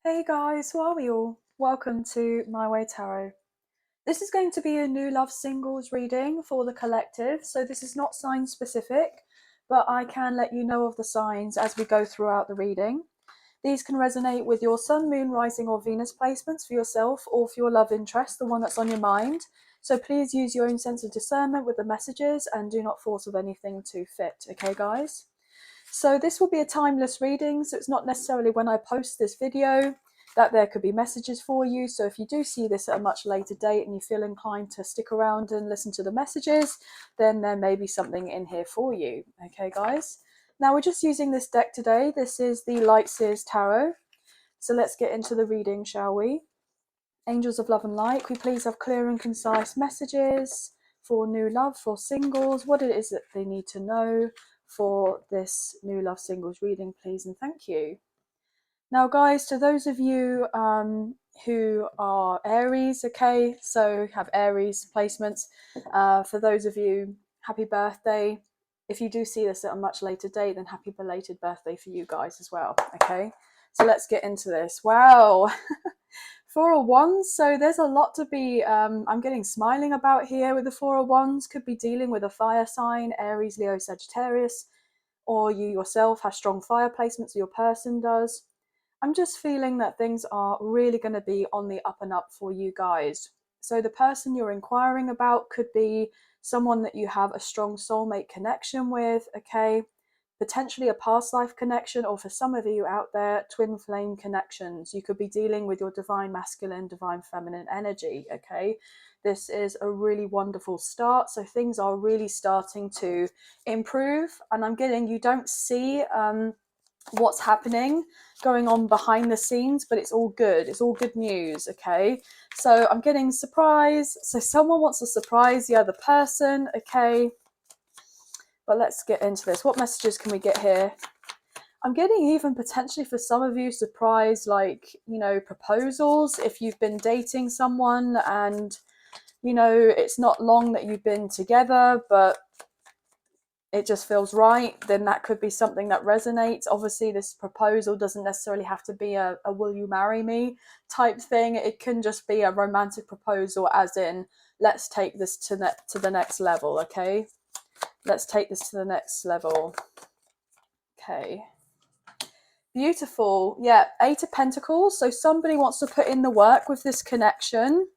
Hey guys, how are we all? Welcome to My Way Tarot. This is going to be a new love singles reading for the collective, so this is not sign specific, but I can let you know of the signs as we go throughout the reading. These can resonate with your sun, moon, rising, or Venus placements for yourself or for your love interest, the one that's on your mind. So please use your own sense of discernment with the messages and do not force of anything to fit, okay, guys? So this will be a timeless reading, so it's not necessarily when I post this video that there could be messages for you. So if you do see this at a much later date and you feel inclined to stick around and listen to the messages, then there may be something in here for you. Okay, guys? Now we're just using this deck today. This is the Light Seers Tarot. So let's get into the reading, shall we? Angels of love and light, could we please have clear and concise messages for new love, for singles, what it is that they need to know for this new love singles reading, please, and thank you. Now, guys, to those of you who are Aries, okay, so have Aries placements, for those of you, happy birthday. If you do see this at a much later date, then happy belated birthday for you guys as well, okay? So let's get into this. Wow. Four of Wands, so there's a lot to be, I'm getting smiling about here with the Four of Wands. Could be dealing with a fire sign, Aries, Leo, Sagittarius, or you yourself have strong fire placements, or your person does. I'm just feeling that things are really going to be on the up and up for you guys. So the person you're inquiring about could be someone that you have a strong soulmate connection with, okay? Potentially a past life connection, or for some of you out there, twin flame connections. You could be dealing with your divine masculine, divine feminine energy, okay? This is a really wonderful start. So things are really starting to improve, and I'm getting, you don't see what's happening going on behind the scenes, but it's all good. It's all good news, okay? So I'm getting surprise. So someone wants to surprise the other person, okay? But let's get into this. What messages can we get here? I'm getting even potentially for some of you surprise, like, you know, proposals. If you've been dating someone and, you know, it's not long that you've been together, but it just feels right, then that could be something that resonates. Obviously, this proposal doesn't necessarily have to be a will you marry me type thing. It can just be a romantic proposal, as in, let's take this to the next level, okay? Let's take this to the next level. Okay. Beautiful. Yeah, Eight of Pentacles. So somebody wants to put in the work with this connection.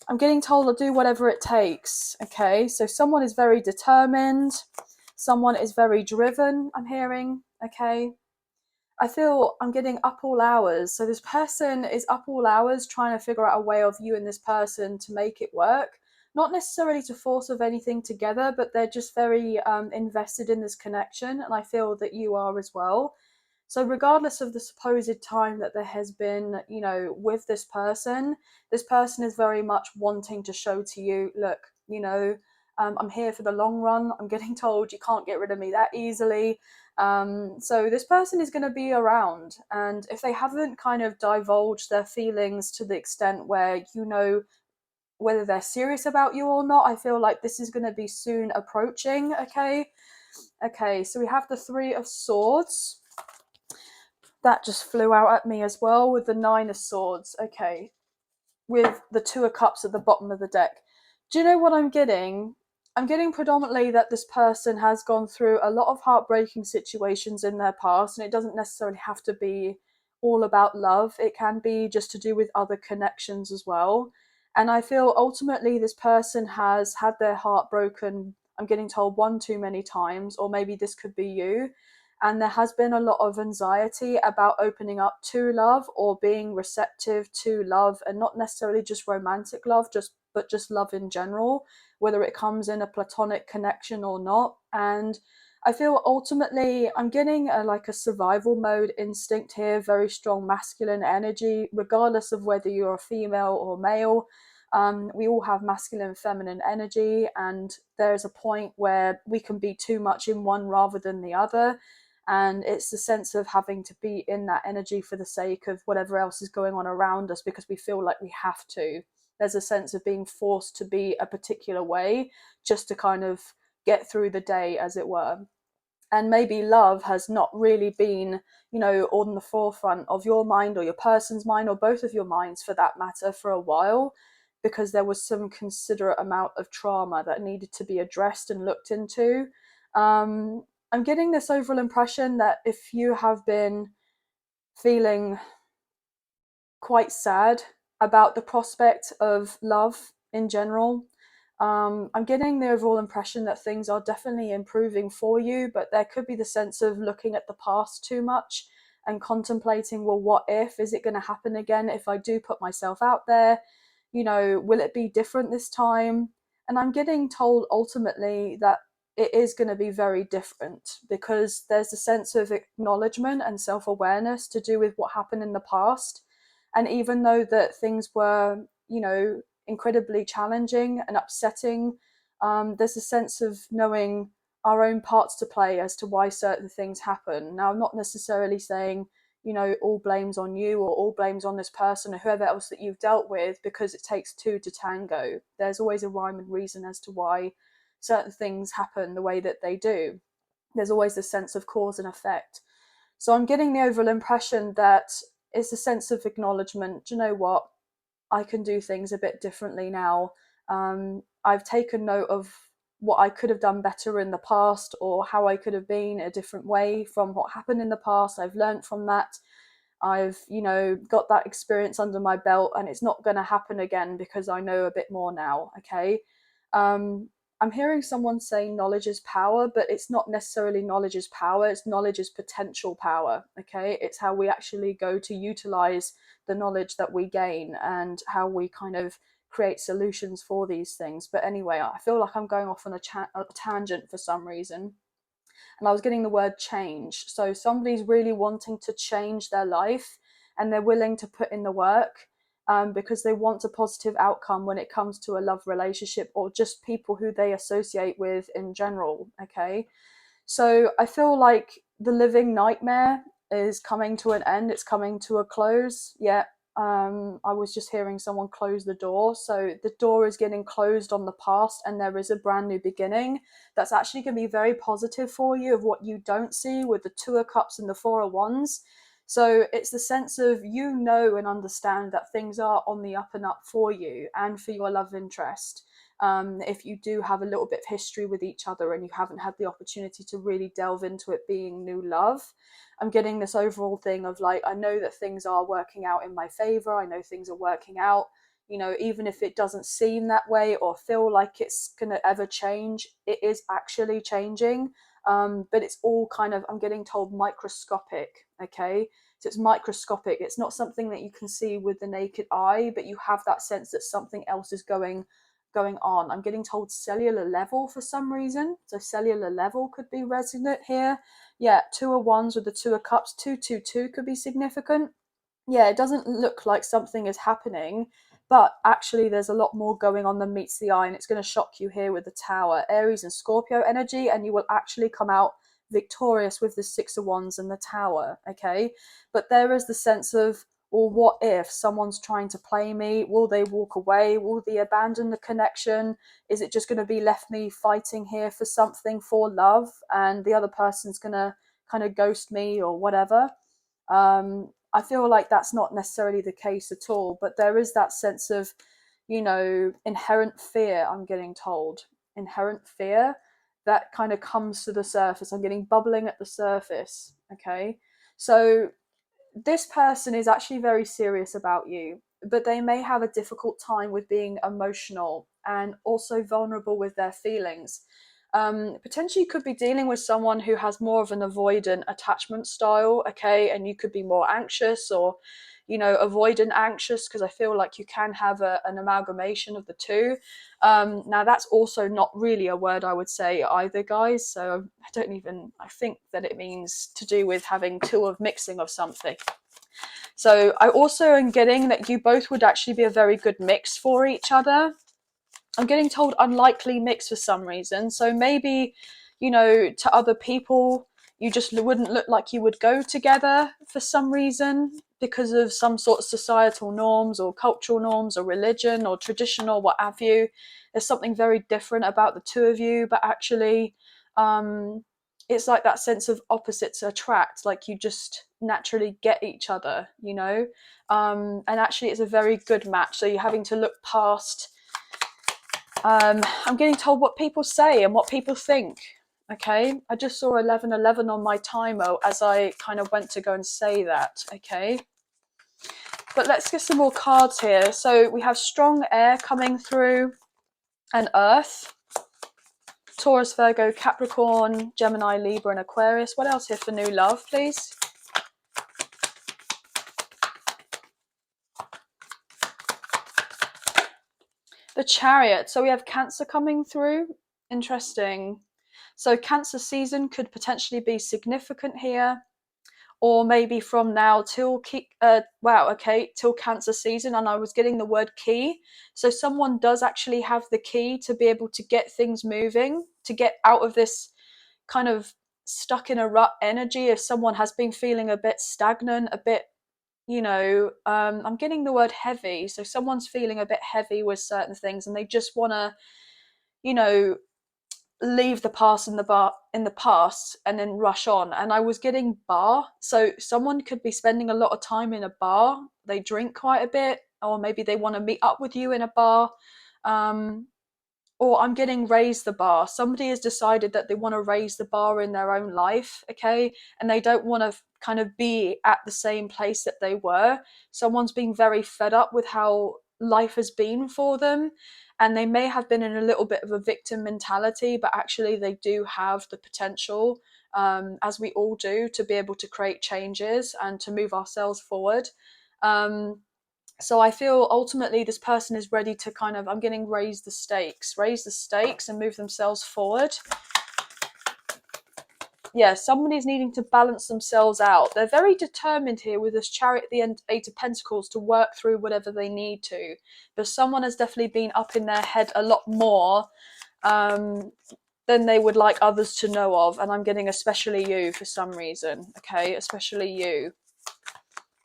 I'm getting told I'll do whatever it takes. Okay, so someone is very determined. Someone is very driven, I'm hearing. Okay. I feel I'm getting up all hours. So this person is up all hours trying to figure out a way of you and this person to make it work. Not necessarily to force of anything together, but they're just very invested in this connection. And I feel that you are as well. So regardless of the supposed time that there has been, you know, with this person is very much wanting to show to you, look, you know, I'm here for the long run. I'm getting told you can't get rid of me that easily. So this person is going to be around, and if they haven't kind of divulged their feelings to the extent where you know whether they're serious about you or not, I feel like this is going to be soon approaching. Okay, so we have the Three of Swords. That just flew out at me as well with the Nine of Swords. Okay, with the Two of Cups at the bottom of the deck. Do you know what I'm getting? I'm getting predominantly that this person has gone through a lot of heartbreaking situations in their past, and it doesn't necessarily have to be all about love. It can be just to do with other connections as well. And I feel ultimately this person has had their heart broken, I'm getting told, one too many times, or maybe this could be you. And there has been a lot of anxiety about opening up to love or being receptive to love, and not necessarily just romantic love, but just love in general, whether it comes in a platonic connection or not. And I feel ultimately I'm getting like a survival mode instinct here, very strong masculine energy, regardless of whether you're a female or male. We all have masculine and feminine energy, and there's a point where we can be too much in one rather than the other. And it's the sense of having to be in that energy for the sake of whatever else is going on around us, because we feel like we have to. There's a sense of being forced to be a particular way just to kind of get through the day, as it were. And maybe love has not really been, on the forefront of your mind or your person's mind or both of your minds for that matter for a while, because there was some considerate amount of trauma that needed to be addressed and looked into. I'm getting this overall impression that if you have been feeling quite sad about the prospect of love in general, I'm getting the overall impression that things are definitely improving for you, but there could be the sense of looking at the past too much and contemplating, well, what if? Is it going to happen again if I do put myself out there? Will it be different this time? And I'm getting told ultimately that it is going to be very different, because there's a sense of acknowledgement and self-awareness to do with what happened in the past. And even though that things were, incredibly challenging and upsetting, there's a sense of knowing our own parts to play as to why certain things happen. Now, I'm not necessarily saying, all blame's on you or all blame's on this person or whoever else that you've dealt with, because it takes two to tango. There's always a rhyme and reason as to why certain things happen the way that they do. There's always a sense of cause and effect. So I'm getting the overall impression that it's a sense of acknowledgement. Do you know what? I can do things a bit differently now. I've taken note of what I could have done better in the past, or how I could have been a different way from what happened in the past. I've learned from that. I've, got that experience under my belt, and it's not going to happen again because I know a bit more now. Okay. I'm hearing someone say knowledge is power, but it's not necessarily knowledge is power. It's knowledge is potential power. Okay. It's how we actually go to utilize the knowledge that we gain and how we kind of create solutions for these things. But anyway, I feel like I'm going off on a tangent for some reason. And I was getting the word change. So somebody's really wanting to change their life, and they're willing to put in the work, because they want a positive outcome when it comes to a love relationship or just people who they associate with in general. Okay. So I feel like the living nightmare is coming to an end. It's coming to a close. Yeah. I was just hearing someone close the door. So the door is getting closed on the past, and there is a brand new beginning that's actually going to be very positive for you, of what you don't see with the Two of Cups and the Four of Wands. So it's the sense of, and understand that things are on the up and up for you and for your love interest. If you do have a little bit of history with each other and you haven't had the opportunity to really delve into it being new love, I'm getting this overall thing of like, I know that things are working out in my favor. I know things are working out, even if it doesn't seem that way or feel like it's going to ever change, it is actually changing. But it's all kind of, I'm getting told, microscopic. Okay. So it's microscopic. It's not something that you can see with the naked eye, but you have that sense that something else is going on. I'm getting told cellular level for some reason. So cellular level could be resonant here. Yeah, Two of Wands with the Two of Cups, 222 could be significant. Yeah, it doesn't look like something is happening, but actually there's a lot more going on than meets the eye, and it's going to shock you here with the Tower, Aries and Scorpio energy, and you will actually come out victorious with the Six of Wands and the Tower. Okay, but there is the sense of, well, what if someone's trying to play me? Will they walk away? Will they abandon the connection? Is it just going to be left me fighting here for something, for love, and the other person's going to kind of ghost me or whatever? I feel like that's not necessarily the case at all, but there is that sense of, inherent fear, I'm getting told. Inherent fear that kind of comes to the surface. I'm getting bubbling at the surface. Okay. So this person is actually very serious about you, but they may have a difficult time with being emotional and also vulnerable with their feelings. Potentially, you could be dealing with someone who has more of an avoidant attachment style, okay, and you could be more anxious or, avoidant anxious, because I feel like you can have an amalgamation of the two. Now, that's also not really a word I would say either, guys. So I think that it means to do with having two of mixing of something. So I also am getting that you both would actually be a very good mix for each other. I'm getting told unlikely mix for some reason. So maybe, to other people, you just wouldn't look like you would go together for some reason, because of some sort of societal norms or cultural norms or religion or tradition or what have you. There's something very different about the two of you, but actually, it's like that sense of opposites attract, like you just naturally get each other, you know. And actually it's a very good match, so you're having to look past I'm getting told what people say and what people think. Okay, I just saw 11:11 on my timer as I kind of went to go and say that. Okay, but let's get some more cards here. So we have strong air coming through, and earth, Taurus, Virgo, Capricorn, Gemini, Libra, and Aquarius. What else here for new love, please? The Chariot. So we have Cancer coming through. Interesting. So Cancer season could potentially be significant here, or maybe from now till till Cancer season. And I was getting the word key, so someone does actually have the key to be able to get things moving, to get out of this kind of stuck in a rut energy. If someone has been feeling a bit stagnant, a bit, I'm getting the word heavy, so someone's feeling a bit heavy with certain things and they just want to, you know, leave the past in the past and then rush on. And I was getting bar, so someone could be spending a lot of time in a bar. They drink quite a bit, or maybe they want to meet up with you in a bar. Or I'm getting raise the bar. Somebody has decided that they want to raise the bar in their own life, okay, and they don't want to kind of be at the same place that they were. Someone's been very fed up with how life has been for them, and they may have been in a little bit of a victim mentality, but actually they do have the potential, as we all do, to be able to create changes and to move ourselves forward. So I feel ultimately this person is ready to kind of, I'm getting raise the stakes and move themselves forward. Yeah, somebody's needing to balance themselves out. They're very determined here with this Chariot, the Eight of Pentacles, to work through whatever they need to. But someone has definitely been up in their head a lot more than they would like others to know of. And I'm getting especially you for some reason. Okay, especially you.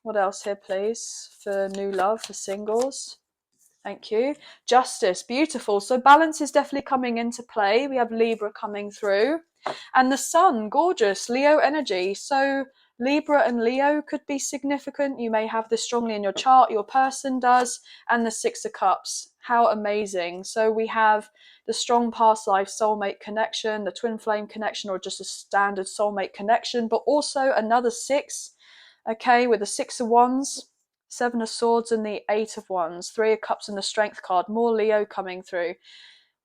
What else here, please, for new love, for singles? Thank you. Justice, beautiful. So balance is definitely coming into play. We have Libra coming through. And the Sun, gorgeous, Leo energy. So Libra and Leo could be significant. You may have this strongly in your chart, your person does. And the Six of Cups, how amazing. So we have the strong past life soulmate connection, the twin flame connection, or just a standard soulmate connection, but also another six, okay, with the Six of Wands, Seven of Swords, and the Eight of Wands, Three of Cups, and the Strength card. More Leo coming through.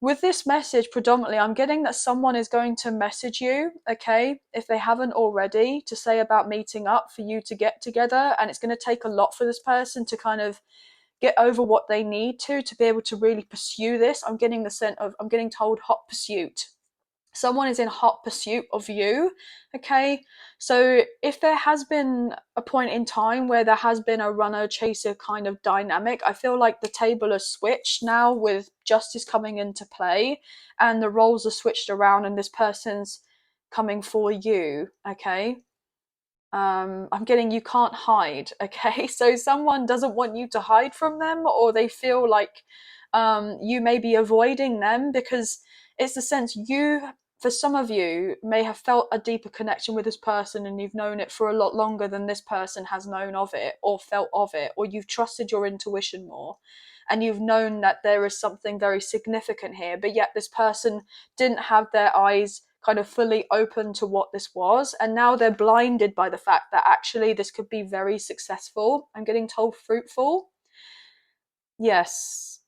With this message, predominantly, I'm getting that someone is going to message you, okay, if they haven't already, to say about meeting up for you to get together. And it's going to take a lot for this person to kind of get over what they need to be able to really pursue this. I'm getting the sense of, I'm getting told hot pursuit. Someone is in hot pursuit of you, okay? So if there has been a point in time where there has been a runner chaser kind of dynamic, I feel like the table has switched now with justice coming into play, and the roles are switched around, and this person's coming for you, okay? I'm getting you can't hide, okay? So someone doesn't want you to hide from them, or they feel like you may be avoiding them, because it's the sense you, for some of you, may have felt a deeper connection with this person and you've known it for a lot longer than this person has known of it or felt of it, or you've trusted your intuition more and you've known that there is something very significant here, but yet this person didn't have their eyes kind of fully open to what this was, and now they're blinded by the fact that actually this could be very successful. I'm getting told fruitful. Yes.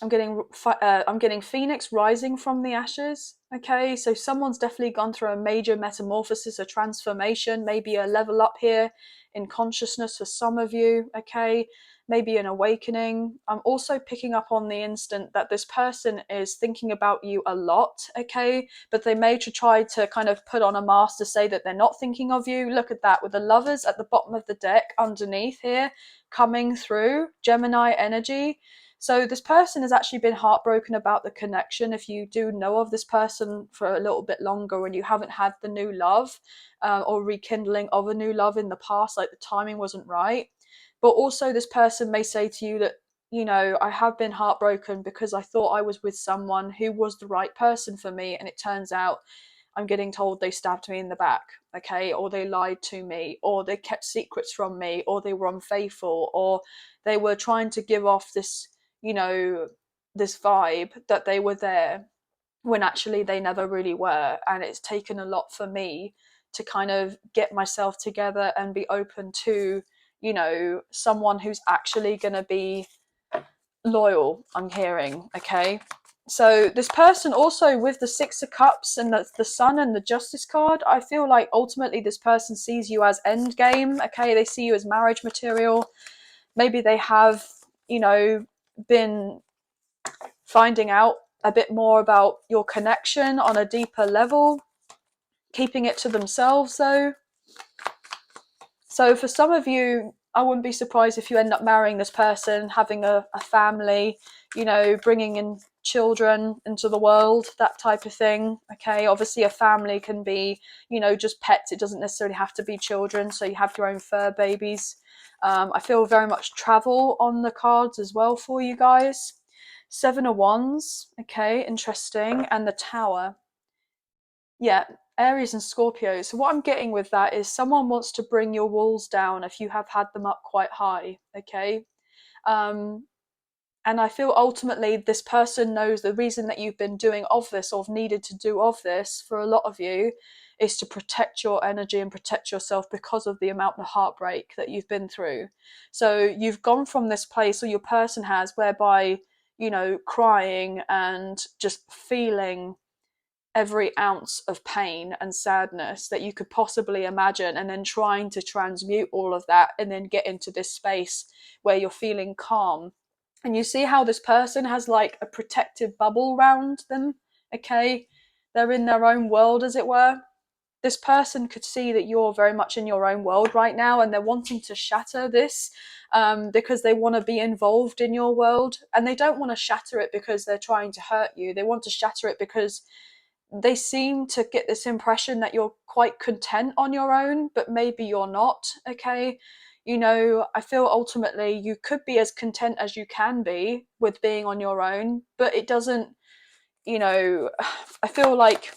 I'm getting Phoenix rising from the ashes. Okay, so someone's definitely gone through a major metamorphosis, a transformation, maybe a level up here in consciousness for some of you. Okay, maybe an awakening. I'm also picking up on the instant that this person is thinking about you a lot. Okay, but they may try to kind of put on a mask to say that they're not thinking of you. Look at that with the Lovers at the bottom of the deck underneath here coming through, Gemini energy. So this person has actually been heartbroken about the connection. If you do know of this person for a little bit longer and you haven't had the new love or rekindling of a new love in the past, like the timing wasn't right. But also this person may say to you that, you know, I have been heartbroken because I thought I was with someone who was the right person for me, and it turns out I'm getting told they stabbed me in the back, okay, or they lied to me, or they kept secrets from me, or they were unfaithful, or they were trying to give off this, you know, this vibe that they were there when actually they never really were. And it's taken a lot for me to kind of get myself together and be open to, you know, someone who's actually going to be loyal, I'm hearing, okay? So this person also with the Six of Cups and the Sun and the Justice card, I feel like ultimately this person sees you as end game, okay? They see you as marriage material. Maybe they have, you know, been finding out a bit more about your connection on a deeper level, keeping it to themselves though. So for some of you, I wouldn't be surprised if you end up marrying this person, having a family, you know, bringing in children into the world, that type of thing. Okay, obviously a family can be, you know, just pets. It doesn't necessarily have to be children. So you have your own fur babies. I feel very much travel on the cards as well for you guys. Seven of Wands. Okay, interesting. And the Tower. Yeah, Aries and Scorpio. So what I'm getting with that is someone wants to bring your walls down if you have had them up quite high, okay? Um, and I feel ultimately this person knows the reason that you've been doing of this or have needed to do of this for a lot of you is to protect your energy and protect yourself because of the amount of heartbreak that you've been through. So you've gone from this place, or your person has, whereby, you know, crying and just feeling every ounce of pain and sadness that you could possibly imagine, and then trying to transmute all of that and then get into this space where you're feeling calm. And you see how this person has like a protective bubble around them, okay? They're in their own world, as it were. This person could see that you're very much in your own world right now, and they're wanting to shatter this because they want to be involved in your world. And they don't want to shatter it because they're trying to hurt you. They want to shatter it because they seem to get this impression that you're quite content on your own, but maybe you're not, okay? You know, I feel ultimately you could be as content as you can be with being on your own, but it doesn't, you know, I feel like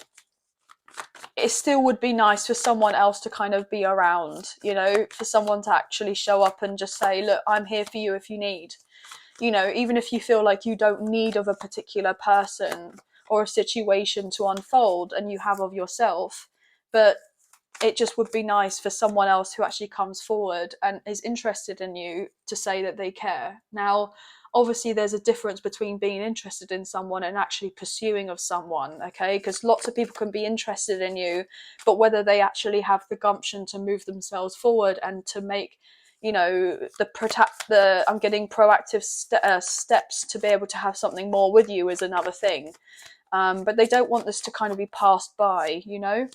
it still would be nice for someone else to kind of be around, you know, for someone to actually show up and just say, look, I'm here for you if you need. You know, even if you feel like you don't need of a particular person or a situation to unfold and you have of yourself, but it just would be nice for someone else who actually comes forward and is interested in you to say that they care. Now, obviously there's a difference between being interested in someone and actually pursuing of someone, okay? Because lots of people can be interested in you, but whether they actually have the gumption to move themselves forward and to make, you know, I'm getting proactive steps to be able to have something more with you is another thing. But they don't want this to kind of be passed by, you know?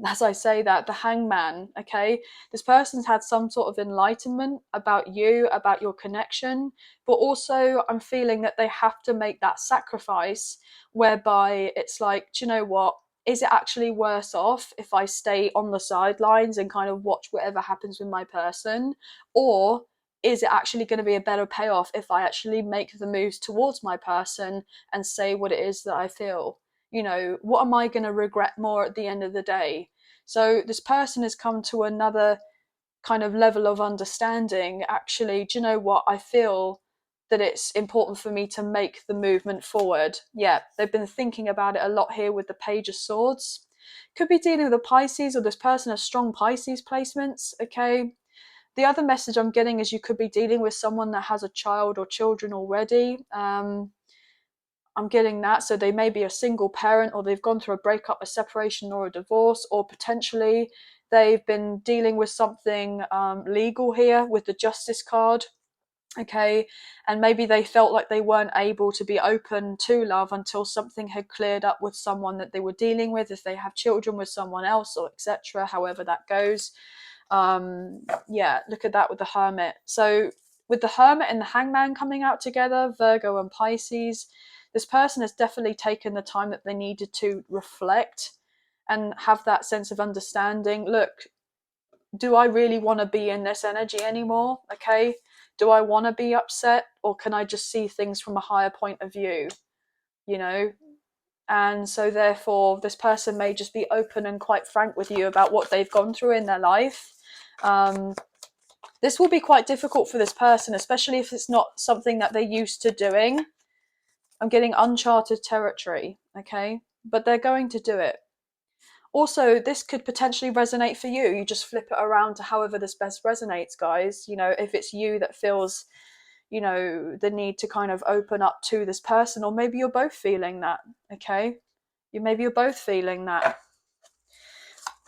As I say that, the Hangman, okay, this person's had some sort of enlightenment about you, about your connection, but also I'm feeling that they have to make that sacrifice whereby it's like, do you know what, is it actually worse off if I stay on the sidelines and kind of watch whatever happens with my person, or is it actually going to be a better payoff if I actually make the moves towards my person and say what it is that I feel? You know, what am I going to regret more at the end of the day? So this person has come to another kind of level of understanding. Actually, do you know what, I feel that it's important for me to make the movement forward. Yeah, they've been thinking about it a lot here with the Page of Swords. Could be dealing with a Pisces, or this person has strong Pisces placements, okay? The other message I'm getting is you could be dealing with someone that has a child or children already. I'm getting that. So they may be a single parent, or they've gone through a breakup, a separation, or a divorce, or potentially they've been dealing with something legal here with the Justice card. Okay, and maybe they felt like they weren't able to be open to love until something had cleared up with someone that they were dealing with, if they have children with someone else, or etc., however that goes. Yeah, look at that with the Hermit. So with the Hermit and the Hangman coming out together, Virgo and Pisces, this person has definitely taken the time that they needed to reflect and have that sense of understanding. Look, do I really want to be in this energy anymore? Okay, do I want to be upset, or can I just see things from a higher point of view, you know? And so therefore this person may just be open and quite frank with you about what they've gone through in their life. This will be quite difficult for this person, especially if it's not something that they're used to doing. I'm getting uncharted territory, okay? But they're going to do it. Also, this could potentially resonate for you. You just flip it around to however this best resonates, guys. You know, if it's you that feels, you know, the need to kind of open up to this person, or maybe you're both feeling that, okay? Maybe you're both feeling that.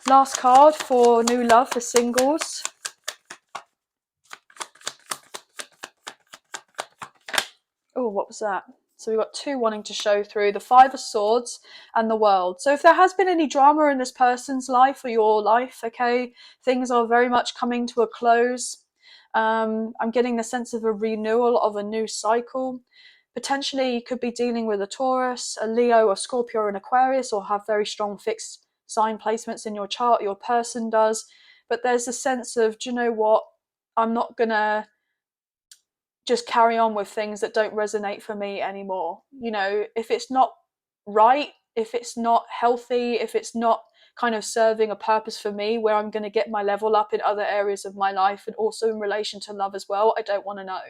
Last card for new love for singles. Oh, what was that? So we've got two wanting to show through, the Five of Swords and the World. So if there has been any drama in this person's life or your life, okay, things are very much coming to a close. I'm getting the sense of a renewal of a new cycle. Potentially you could be dealing with a Taurus, a Leo, a Scorpio, or an Aquarius, or have very strong fixed sign placements in your chart. Your person does. But there's a sense of, do you know what? I'm not going to just carry on with things that don't resonate for me anymore. You know, if it's not right, if it's not healthy, if it's not kind of serving a purpose for me where I'm going to get my level up in other areas of my life and also in relation to love as well, I don't want to know.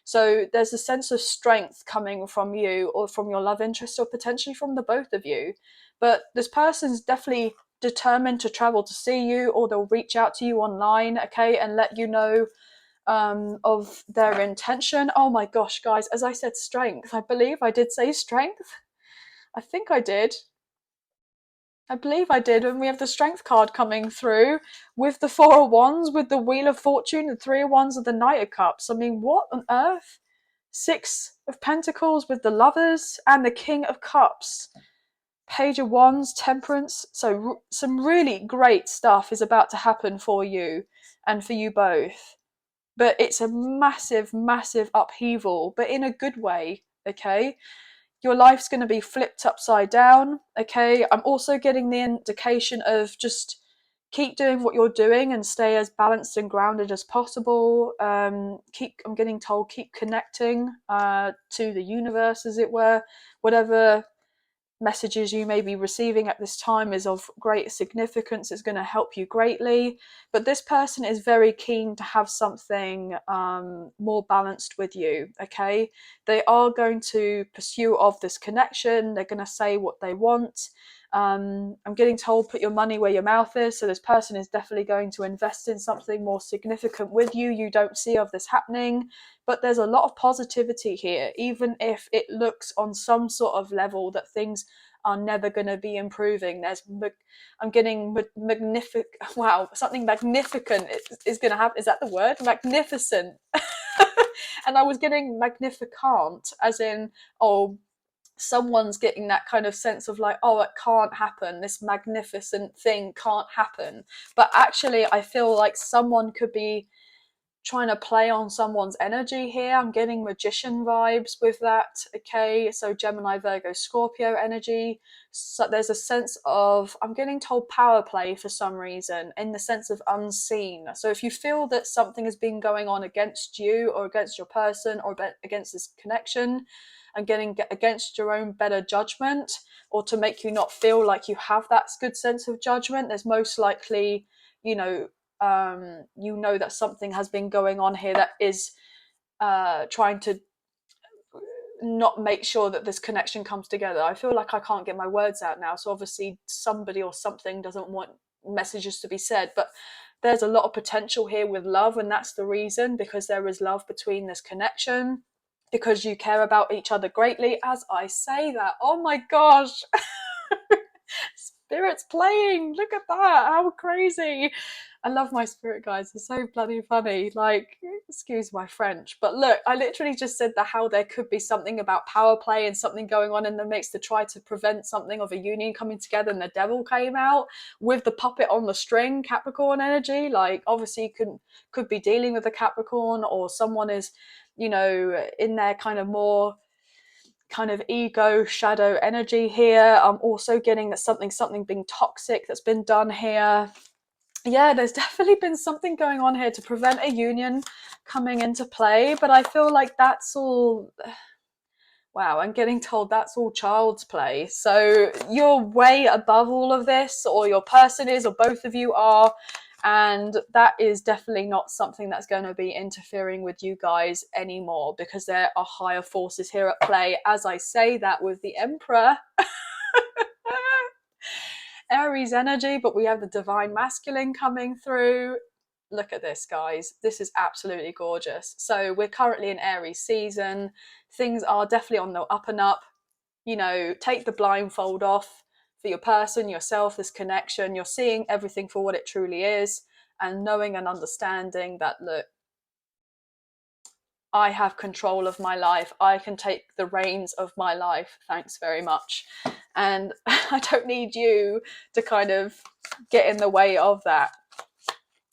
So there's a sense of strength coming from you or from your love interest, or potentially from the both of you. But this person's definitely determined to travel to see you, or they'll reach out to you online, okay, and let you know of their intention. Oh my gosh, guys, as I said, strength. I believe I did say strength. I think I did. I believe I did. And we have the strength card coming through with the Four of Wands, with the Wheel of Fortune, the Three of Wands, and the Knight of Cups. I mean, what on earth? Six of Pentacles with the Lovers and the King of Cups. Page of Wands, Temperance. So some really great stuff is about to happen for you and for you both. But it's a massive, massive upheaval, but in a good way, okay? Your life's going to be flipped upside down, okay? I'm also getting the indication of just keep doing what you're doing and stay as balanced and grounded as possible. I'm getting told, keep connecting to the universe, as it were. Whatever messages you may be receiving at this time is of great significance. It's going to help you greatly. But this person is very keen to have something more balanced with you, okay? They are going to pursue of this connection. They're going to say what they want. I'm getting told, put your money where your mouth is. So this person is definitely going to invest in something more significant with you. You don't see of this happening, but there's a lot of positivity here, even if it looks on some sort of level that things are never going to be improving. I'm getting magnificent. Wow, something magnificent is going to happen. Is that the word? Magnificent. And I was getting magnificant, as in, oh, someone's getting that kind of sense of like, oh, it can't happen, this magnificent thing can't happen. But actually I feel like someone could be trying to play on someone's energy here. I'm getting magician vibes with that, okay? So Gemini, Virgo, Scorpio energy. So there's a sense of, I'm getting told, power play for some reason, in the sense of unseen. So if you feel that something has been going on against you or against your person or against this connection, and getting against your own better judgment, or to make you not feel like you have that good sense of judgment, there's most likely, you know that something has been going on here that is trying to not make sure that this connection comes together. I feel like I can't get my words out now, so obviously somebody or something doesn't want messages to be said, but there's a lot of potential here with love, and that's the reason, because there is love between this connection, because you care about each other greatly. As I say that, oh my gosh, Spirit's playing, look at that, how crazy. I love my spirit guides, they're so bloody funny, like, excuse my French, but look, I literally just said that how there could be something about power play and something going on in the mix to try to prevent something of a union coming together, and the devil came out with the puppet on the string, Capricorn energy. Like, obviously could be dealing with a Capricorn, or someone is, in their kind of more kind of ego shadow energy here. I'm also getting that something being toxic that's been done here. yeah, there's definitely been something going on here to prevent a union coming into play, but I feel like that's all, wow, I'm getting told that's all child's play. So you're way above all of this, or your person is, or both of you are. And that is definitely not something that's going to be interfering with you guys anymore, because there are higher forces here at play. As I say that with the Emperor, Aries energy, but we have the divine masculine coming through. Look at this, guys. This is absolutely gorgeous. So we're currently in Aries season. Things are definitely on the up and up. You know, take the blindfold off for your person, yourself, this connection. You're seeing everything for what it truly is, and knowing and understanding that, look, I have control of my life. I can take the reins of my life. Thanks very much. And I don't need you to kind of get in the way of that.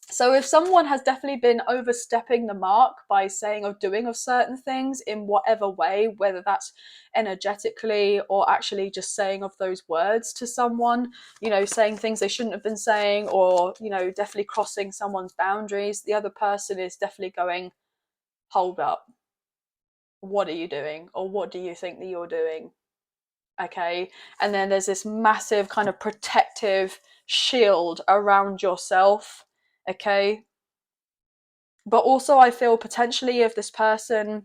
So if someone has definitely been overstepping the mark by saying or doing of certain things in whatever way, whether that's energetically or actually just saying of those words to someone, you know, saying things they shouldn't have been saying, or, you know, definitely crossing someone's boundaries, the other person is definitely going, hold up, what are you doing? Or what do you think that you're doing? Okay. And then there's this massive kind of protective shield around yourself. Okay. But also I feel potentially if this person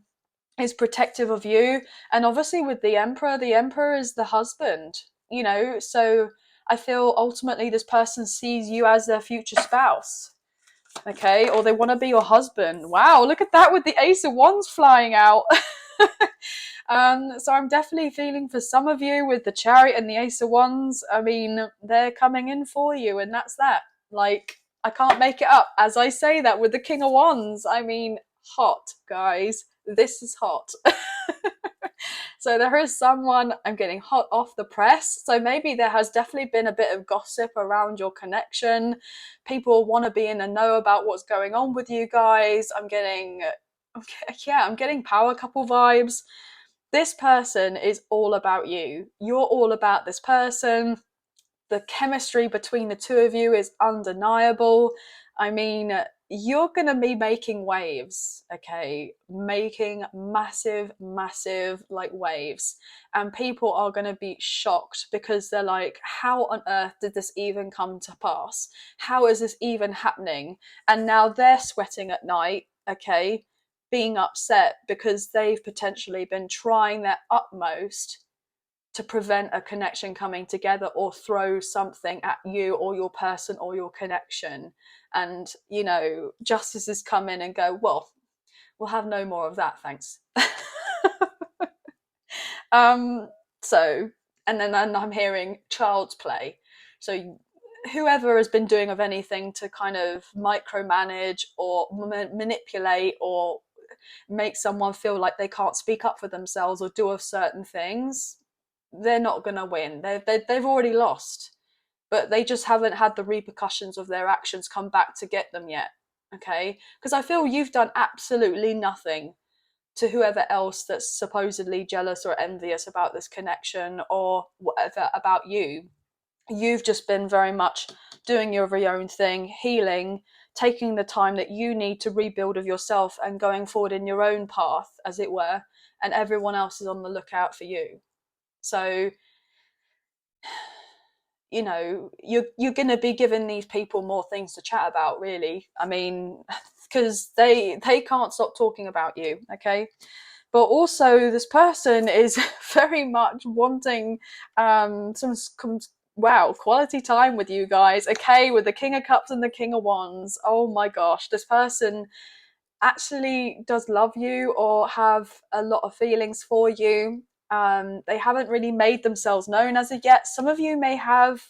is protective of you, and obviously with the emperor is the husband, you know, so I feel ultimately this person sees you as their future spouse. Okay, or they want to be your husband. Wow, look at that with the Ace of Wands flying out. So I'm definitely feeling for some of you with the Chariot and the Ace of Wands. I mean, they're coming in for you, and that's that. Like, I can't make it up. As I say that with the King of Wands, I mean, hot, guys. This is hot. So there is someone, I'm getting hot off the press. So maybe there has definitely been a bit of gossip around your connection. People want to be in the know about what's going on with you guys. I'm getting power couple vibes. This person is all about you. You're all about this person. The chemistry between the two of you is undeniable. I mean, you're going to be making waves, okay? Making massive, massive like waves. And people are going to be shocked because they're like, how on earth did this even come to pass? How is this even happening? And now they're sweating at night, okay? Being upset because they've potentially been trying their utmost to prevent a connection coming together, or throw something at you or your person or your connection. And, you know, justices come in and go, well, we'll have no more of that, thanks. So, and then I'm hearing child's play. So whoever has been doing of anything to kind of micromanage or manipulate or make someone feel like they can't speak up for themselves or do of certain things, they're not going to win. They've already lost, but they just haven't had the repercussions of their actions come back to get them yet. Okay, because I feel you've done absolutely nothing to whoever else that's supposedly jealous or envious about this connection or whatever about you. You've just been very much doing your very own thing, healing, taking the time that you need to rebuild of yourself and going forward in your own path, as it were, and everyone else is on the lookout for you. So, you know, you're going to be giving these people more things to chat about, really. I mean, because they can't stop talking about you, okay? But also this person is very much wanting quality time with you guys, okay? With the King of Cups and the King of Wands. Oh my gosh, this person actually does love you or have a lot of feelings for you. They haven't really made themselves known as of yet. Some of you may have,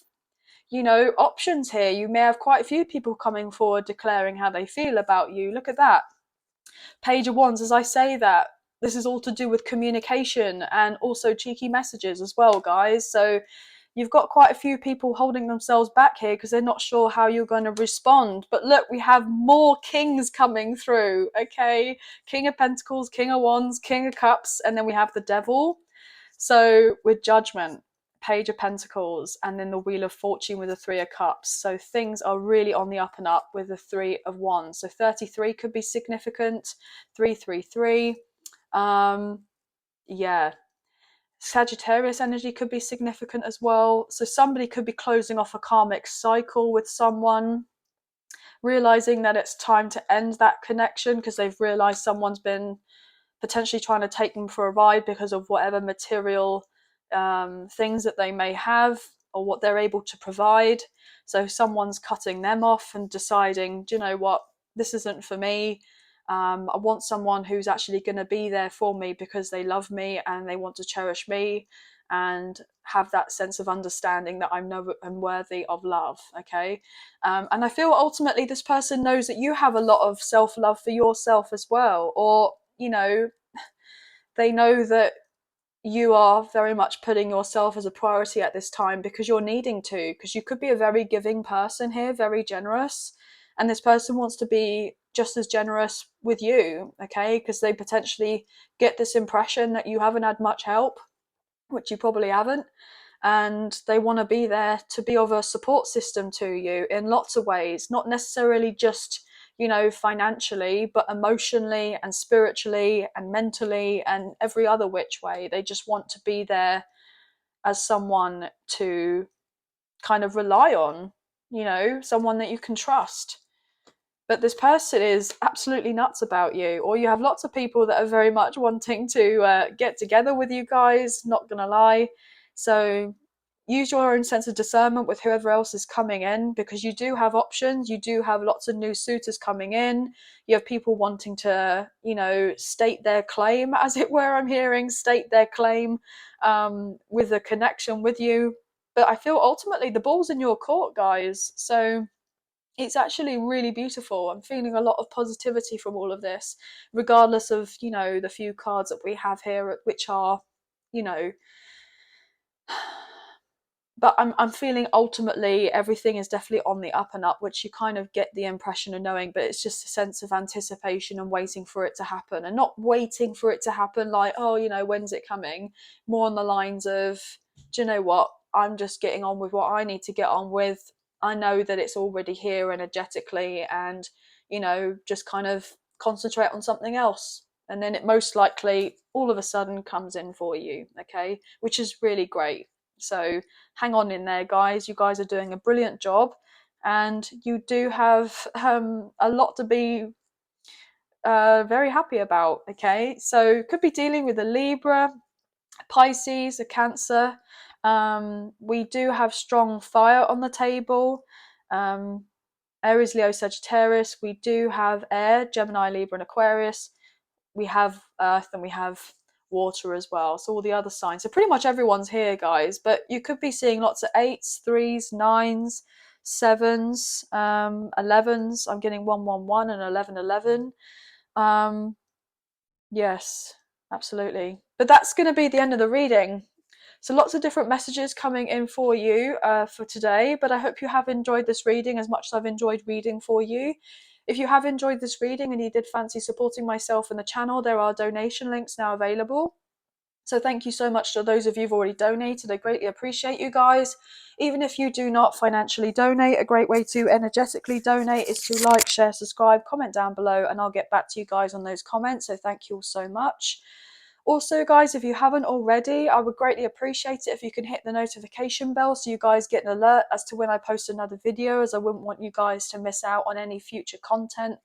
you know, options here. You may have quite a few people coming forward declaring how they feel about you. Look at that. Page of Wands, as I say that, this is all to do with communication and also cheeky messages as well, guys. So you've got quite a few people holding themselves back here because they're not sure how you're going to respond. But look, we have more kings coming through, okay? King of Pentacles, King of Wands, King of Cups, and then we have the Devil. So with Judgment. Page of Pentacles, and then the Wheel of Fortune with the Three of Cups. So things are really on the up and up with the Three of Wands. So 33 could be significant. 333. Yeah. Sagittarius energy could be significant as well. So somebody could be closing off a karmic cycle with someone, realizing that it's time to end that connection because they've realized someone's been potentially trying to take them for a ride because of whatever material things that they may have or what they're able to provide. So someone's cutting them off and deciding, do you know what, this isn't for me. I want someone who's actually going to be there for me because they love me and they want to cherish me and have that sense of understanding that I'm worthy of love. Okay. And I feel ultimately this person knows that you have a lot of self-love for yourself as well, or they know that you are very much putting yourself as a priority at this time because you're needing to, because you could be a very giving person here, very generous, and this person wants to be just as generous with you, okay, because they potentially get this impression that you haven't had much help, which you probably haven't, and they want to be there to be of a support system to you in lots of ways, not necessarily just financially, but emotionally and spiritually and mentally and every other which way. They just want to be there as someone to kind of rely on, someone that you can trust. But this person is absolutely nuts about you, or you have lots of people that are very much wanting to get together with you guys, not gonna lie. So use your own sense of discernment with whoever else is coming in, because you do have options. You do have lots of new suitors coming in. You have people wanting to state their claim, as it were. I'm hearing state their claim with a connection with you. But I feel ultimately the ball's in your court, guys. So it's actually really beautiful. I'm feeling a lot of positivity from all of this, regardless of the few cards that we have here, which are you know but I'm feeling ultimately everything is definitely on the up and up, which you kind of get the impression of knowing, but it's just a sense of anticipation and waiting for it to happen, and not waiting for it to happen like, oh, when's it coming? More on the lines of, do you know what? I'm just getting on with what I need to get on with. I know that it's already here energetically, and just kind of concentrate on something else. And then it most likely all of a sudden comes in for you, okay? Which is really great. So hang on in there, guys. You guys are doing a brilliant job, and you do have a lot to be very happy about. Okay, so could be dealing with a Libra, Pisces, a Cancer. We do have strong fire on the table. Aries, Leo, Sagittarius. We do have air, Gemini, Libra, and Aquarius. We have earth, and we have water as well, so all the other signs. So pretty much everyone's here, guys, but you could be seeing lots of 8s, 3s, 9s, 7s, 11s. I'm getting 111 and 1111. Yes, absolutely. But that's going to be the end of the reading. So lots of different messages coming in for you for today, but I hope you have enjoyed this reading as much as I've enjoyed reading for you. If you have enjoyed this reading and you did fancy supporting myself and the channel, there are donation links now available. So thank you so much to those of you who've already donated. I greatly appreciate you guys. Even if you do not financially donate, a great way to energetically donate is to like, share, subscribe, comment down below, and I'll get back to you guys on those comments. So thank you all so much. Also, guys, if you haven't already, I would greatly appreciate it if you can hit the notification bell so you guys get an alert as to when I post another video, as I wouldn't want you guys to miss out on any future content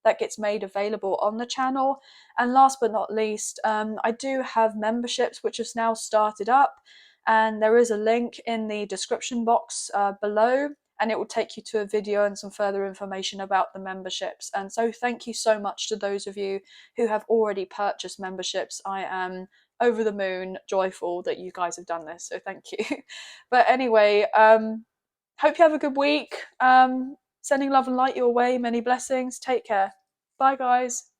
that gets made available on the channel. And last but not least, I do have memberships which has now started up, and there is a link in the description box below, and it will take you to a video and some further information about the memberships. And so thank you so much to those of you who have already purchased memberships. I am over the moon joyful that you guys have done this, so thank you. But anyway, hope you have a good week. Sending love and light your way. Many blessings. Take care. Bye, guys.